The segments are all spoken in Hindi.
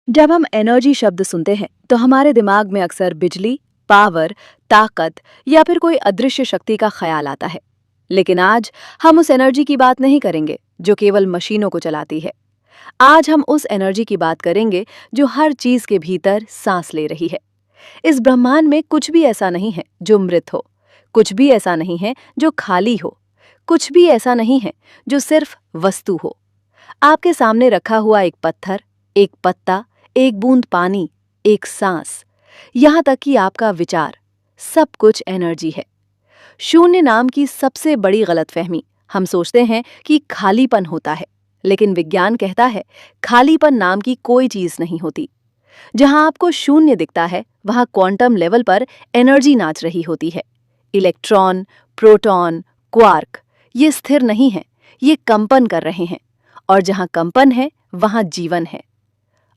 जब हम एनर्जी शब्द सुनते हैं तो हमारे दिमाग में अक्सर बिजली, पावर, ताकत या फिर कोई अदृश्य शक्ति का ख्याल आता है। लेकिन आज हम उस एनर्जी की बात नहीं करेंगे जो केवल मशीनों को चलाती है। आज हम उस एनर्जी की बात करेंगे जो हर चीज के भीतर सांस ले रही है। इस ब्रह्मांड में कुछ भी ऐसा नहीं है जो मृत हो, कुछ भी ऐसा नहीं है जो खाली हो, कुछ भी ऐसा नहीं है जो सिर्फ वस्तु हो। आपके सामने रखा हुआ एक पत्थर, एक पत्ता, एक बूंद पानी, एक सांस, यहाँ तक कि आपका विचार, सब कुछ एनर्जी है। शून्य नाम की सबसे बड़ी गलतफहमी, हम सोचते हैं कि खालीपन होता है, लेकिन विज्ञान कहता है खालीपन नाम की कोई चीज नहीं होती। जहां आपको शून्य दिखता है वहां क्वांटम लेवल पर एनर्जी नाच रही होती है। इलेक्ट्रॉन, प्रोटॉन, क्वार्क, ये स्थिर नहीं है, ये कंपन कर रहे हैं। और जहां कंपन है वहां जीवन है।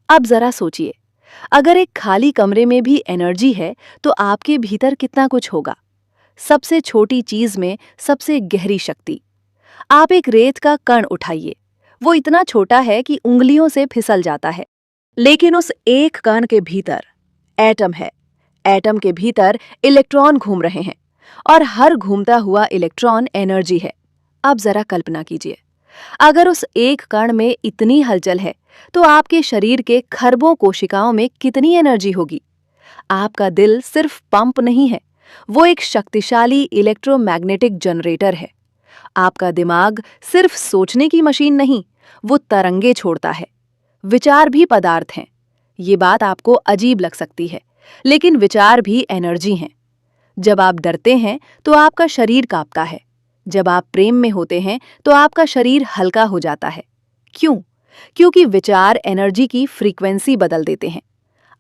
अब जरा सोचिए, अगर एक खाली कमरे में भी एनर्जी है तो आपके भीतर कितना कुछ होगा। सबसे छोटी चीज में सबसे गहरी शक्ति। आप एक रेत का कण उठाइए, वो इतना छोटा है कि उंगलियों से फिसल जाता है, लेकिन उस एक कण के भीतर एटम है। एटम के भीतर इलेक्ट्रॉन घूम रहे हैं और हर घूमता हुआ इलेक्ट्रॉन एनर्जी है। अब जरा कल्पना कीजिए, अगर उस एक कण में इतनी हलचल है तो आपके शरीर के खरबों कोशिकाओं में कितनी एनर्जी होगी। आपका दिल सिर्फ पंप नहीं है, वो एक शक्तिशाली इलेक्ट्रोमैग्नेटिक जनरेटर है। आपका दिमाग सिर्फ सोचने की मशीन नहीं, वो तरंगे छोड़ता है। विचार भी पदार्थ हैं। ये बात आपको अजीब लग सकती है, लेकिन विचार भी एनर्जी हैं। जब आप डरते हैं तो आपका शरीर कांपता है। जब आप प्रेम में होते हैं तो आपका शरीर हल्का हो जाता है। क्यों? क्योंकि विचार एनर्जी की फ्रीक्वेंसी बदल देते हैं।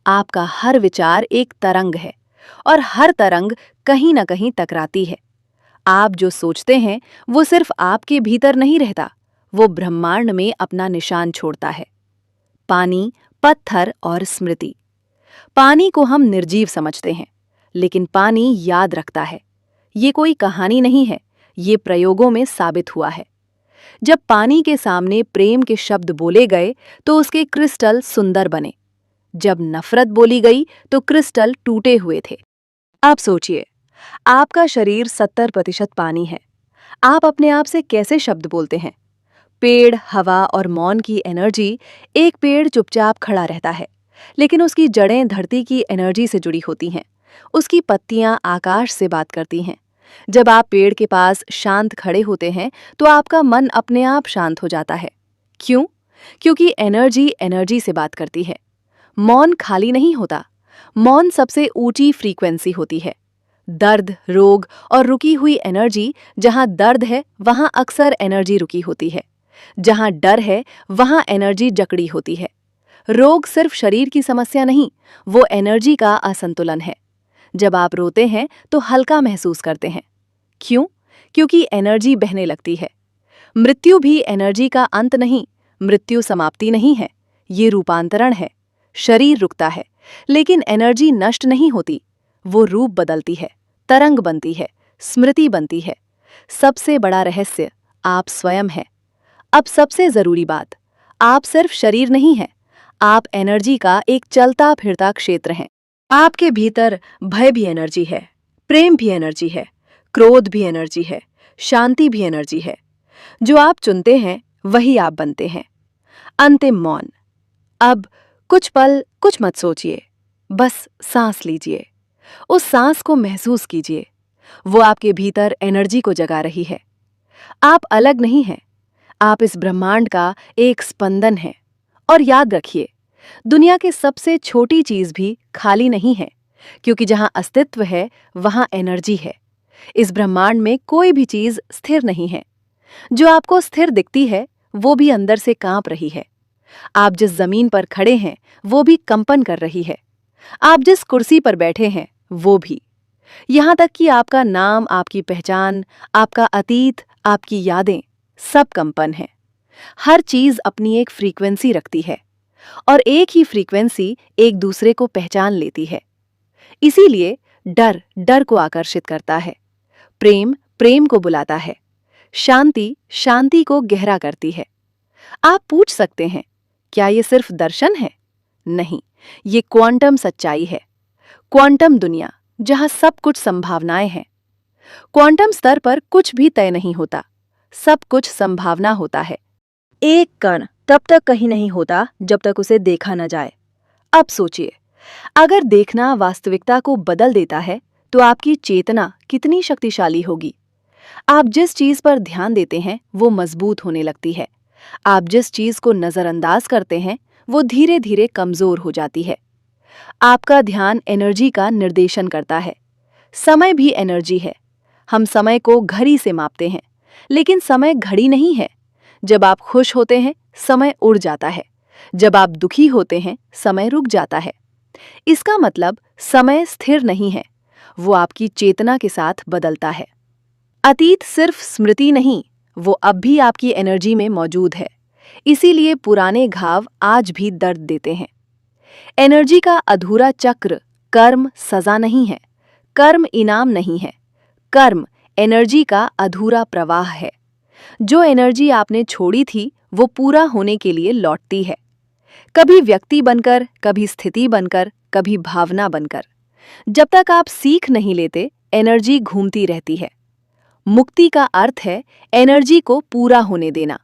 आपका हर विचार एक तरंग है और हर तरंग कहीं ना कहीं टकराती है। आप जो सोचते हैं वो सिर्फ आपके भीतर नहीं रहता, वो ब्रह्मांड में अपना निशान छोड़ता है। पानी, पत्थर और स्मृति। पानी को हम निर्जीव समझते हैं, लेकिन पानी याद रखता है। ये कोई कहानी नहीं है, ये प्रयोगों में साबित हुआ है। जब पानी के सामने प्रेम के शब्द बोले गए तो उसके क्रिस्टल सुंदर बने। जब नफरत बोली गई तो क्रिस्टल टूटे हुए थे। आप सोचिए, आपका शरीर 70% पानी है। आप अपने आप से कैसे शब्द बोलते हैं? पेड़, हवा और मौन की एनर्जी। एक पेड़ चुपचाप खड़ा रहता है, लेकिन उसकी जड़ें धरती की एनर्जी से जुड़ी होती हैं। उसकी पत्तियां आकाश से बात करती हैं। जब आप पेड़ के पास शांत खड़े होते हैं तो आपका मन अपने आप शांत हो जाता है। क्यों? क्योंकि एनर्जी एनर्जी से बात करती है। मौन खाली नहीं होता। मौन सबसे ऊंची फ्रीक्वेंसी होती है। दर्द, रोग और रुकी हुई एनर्जी। जहां दर्द है वहां अक्सर एनर्जी रुकी होती है। जहां डर है वहां एनर्जी जकड़ी होती है। रोग सिर्फ शरीर की समस्या नहीं, वो एनर्जी का असंतुलन है। जब आप रोते हैं तो हल्का महसूस करते हैं। क्यों? क्योंकि एनर्जी बहने लगती है। मृत्यु भी एनर्जी का अंत नहीं, मृत्यु समाप्ति नहीं है, ये रूपांतरण है। शरीर रुकता है, लेकिन एनर्जी नष्ट नहीं होती। वो रूप बदलती है, तरंग बनती है, स्मृति बनती है। सबसे बड़ा रहस्य आप स्वयं हैं। अब सबसे जरूरी बात, आप सिर्फ शरीर नहीं हैं, आप एनर्जी का एक चलता फिरता क्षेत्र हैं। आपके भीतर भय भी एनर्जी है, प्रेम भी एनर्जी है, क्रोध भी एनर्जी है, शांति भी एनर्जी है। जो आप चुनते हैं वही आप बनते हैं। अंतिम मौन। अब कुछ पल कुछ मत सोचिए, बस सांस लीजिए। उस सांस को महसूस कीजिए। वो आपके भीतर एनर्जी को जगा रही है। आप अलग नहीं हैं, आप इस ब्रह्मांड का एक स्पंदन हैं। और याद रखिए, दुनिया की सबसे छोटी चीज भी खाली नहीं है, क्योंकि जहां अस्तित्व है वहां एनर्जी है। इस ब्रह्मांड में कोई भी चीज स्थिर नहीं है। जो आपको स्थिर दिखती है वो भी अंदर से कांप रही है। आप जिस जमीन पर खड़े हैं वो भी कंपन कर रही है। आप जिस कुर्सी पर बैठे हैं वो भी। यहाँ तक कि आपका नाम, आपकी पहचान, आपका अतीत, आपकी यादें, सब कंपन है। हर चीज अपनी एक फ्रीक्वेंसी रखती है और एक ही फ्रीक्वेंसी एक दूसरे को पहचान लेती है। इसीलिए डर डर को आकर्षित करता है, प्रेम प्रेम को बुलाता है, शांति शांति को गहरा करती है। आप पूछ सकते हैं, क्या ये सिर्फ दर्शन है? नहीं, ये क्वांटम सच्चाई है। क्वांटम दुनिया, जहां सब कुछ संभावनाएं हैं। क्वांटम स्तर पर कुछ भी तय नहीं होता, सब कुछ संभावना होता है। एक कण तब तक कहीं नहीं होता जब तक उसे देखा न जाए। अब सोचिए, अगर देखना वास्तविकता को बदल देता है तो आपकी चेतना कितनी शक्तिशाली होगी। आप जिस चीज पर ध्यान देते हैं वो मजबूत होने लगती है। आप जिस चीज को नजरअंदाज करते हैं वो धीरे धीरे कमजोर हो जाती है। आपका ध्यान एनर्जी का निर्देशन करता है। समय भी एनर्जी है। हम समय को घड़ी से मापते हैं, लेकिन समय घड़ी नहीं है। जब आप खुश होते हैं, समय उड़ जाता है। जब आप दुखी होते हैं, समय रुक जाता है। इसका मतलब समय स्थिर नहीं है, वो आपकी चेतना के साथ बदलता है। अतीत सिर्फ स्मृति नहीं, वो अब भी आपकी एनर्जी में मौजूद है। इसीलिए पुराने घाव आज भी दर्द देते हैं। एनर्जी का अधूरा चक्र कर्म सजा नहीं है, कर्म इनाम नहीं है। कर्म एनर्जी का अधूरा प्रवाह है। जो एनर्जी आपने छोड़ी थी वो पूरा होने के लिए लौटती है, कभी व्यक्ति बनकर, कभी स्थिति बनकर, कभी भावना बनकर। जब तक आप सीख नहीं लेते, एनर्जी घूमती रहती है। मुक्ति का अर्थ है एनर्जी को पूरा होने देना।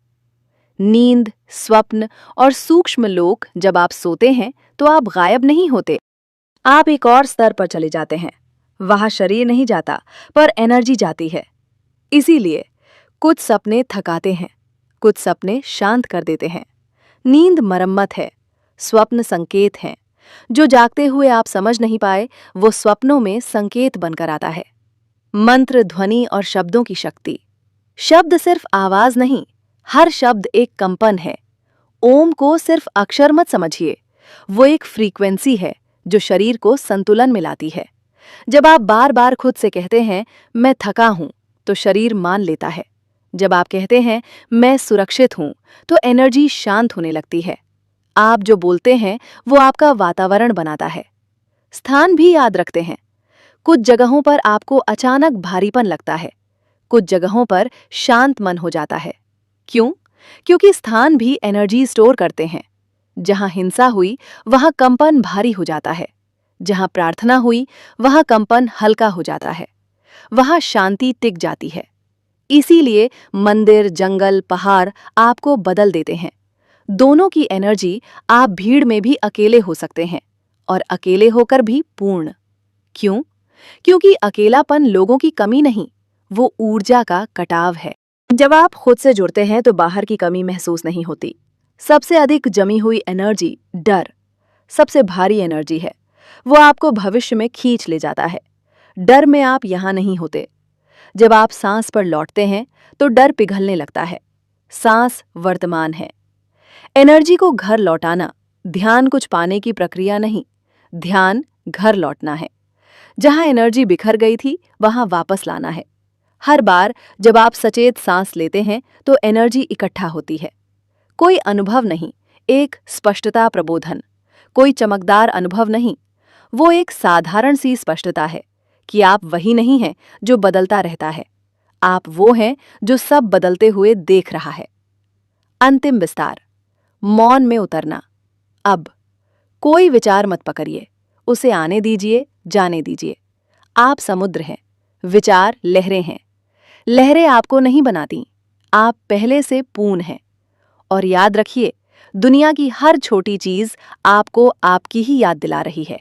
नींद, स्वप्न और सूक्ष्म लोक, जब आप सोते हैं तो आप गायब नहीं होते, आप एक और स्तर पर चले जाते हैं। वहां शरीर नहीं जाता, पर एनर्जी जाती है। इसीलिए कुछ सपने थकाते हैं, कुछ सपने शांत कर देते हैं। नींद मरम्मत है, स्वप्न संकेत हैं। जो जागते हुए आप समझ नहीं पाए, वो स्वप्नों में संकेत बनकर आता है। मंत्र, ध्वनि और शब्दों की शक्ति। शब्द सिर्फ आवाज नहीं, हर शब्द एक कंपन है। ओम को सिर्फ अक्षर मत समझिए, वो एक फ्रीक्वेंसी है जो शरीर को संतुलन में लाती है। जब आप बार बार खुद से कहते हैं मैं थका हूं, तो शरीर मान लेता है। जब आप कहते हैं मैं सुरक्षित हूं, तो एनर्जी शांत होने लगती है। आप जो बोलते हैं वो आपका वातावरण बनाता है। स्थान भी याद रखते हैं। कुछ जगहों पर आपको अचानक भारीपन लगता है, कुछ जगहों पर शांत मन हो जाता है। क्यों? क्योंकि स्थान भी एनर्जी स्टोर करते हैं। जहां हिंसा हुई वहां कंपन भारी हो जाता है, जहां प्रार्थना हुई वहां कंपन हल्का हो जाता है, वहां शांति टिक जाती है। इसीलिए मंदिर, जंगल, पहाड़ आपको बदल देते हैं। दोनों की एनर्जी। आप भीड़ में भी अकेले हो सकते हैं और अकेले होकर भी पूर्ण। क्यों? क्योंकि अकेलापन लोगों की कमी नहीं, वो ऊर्जा का कटाव है। जब आप खुद से जुड़ते हैं तो बाहर की कमी महसूस नहीं होती। सबसे अधिक जमी हुई एनर्जी डर, सबसे भारी एनर्जी है। वो आपको भविष्य में खींच ले जाता है। डर में आप यहां नहीं होते। जब आप सांस पर लौटते हैं तो डर पिघलने लगता है। सांस वर्तमान है। एनर्जी को घर लौटाना ध्यान कुछ पाने की प्रक्रिया नहीं, ध्यान घर लौटना है। जहां एनर्जी बिखर गई थी वहां वापस लाना है। हर बार जब आप सचेत सांस लेते हैं तो एनर्जी इकट्ठा होती है। कोई अनुभव नहीं, एक स्पष्टता प्रबोधन। कोई चमकदार अनुभव नहीं, वो एक साधारण सी स्पष्टता है कि आप वही नहीं हैं जो बदलता रहता है। आप वो हैं जो सब बदलते हुए देख रहा है। अंतिम विस्तार, मौन में उतरना। अब कोई विचार मत पकड़िए, उसे आने दीजिए, जाने दीजिए। आप समुद्र हैं, विचार लहरें हैं। लहरें आपको नहीं बनाती, आप पहले से पूर्ण हैं। और याद रखिए, दुनिया की हर छोटी चीज आपको आपकी ही याद दिला रही है।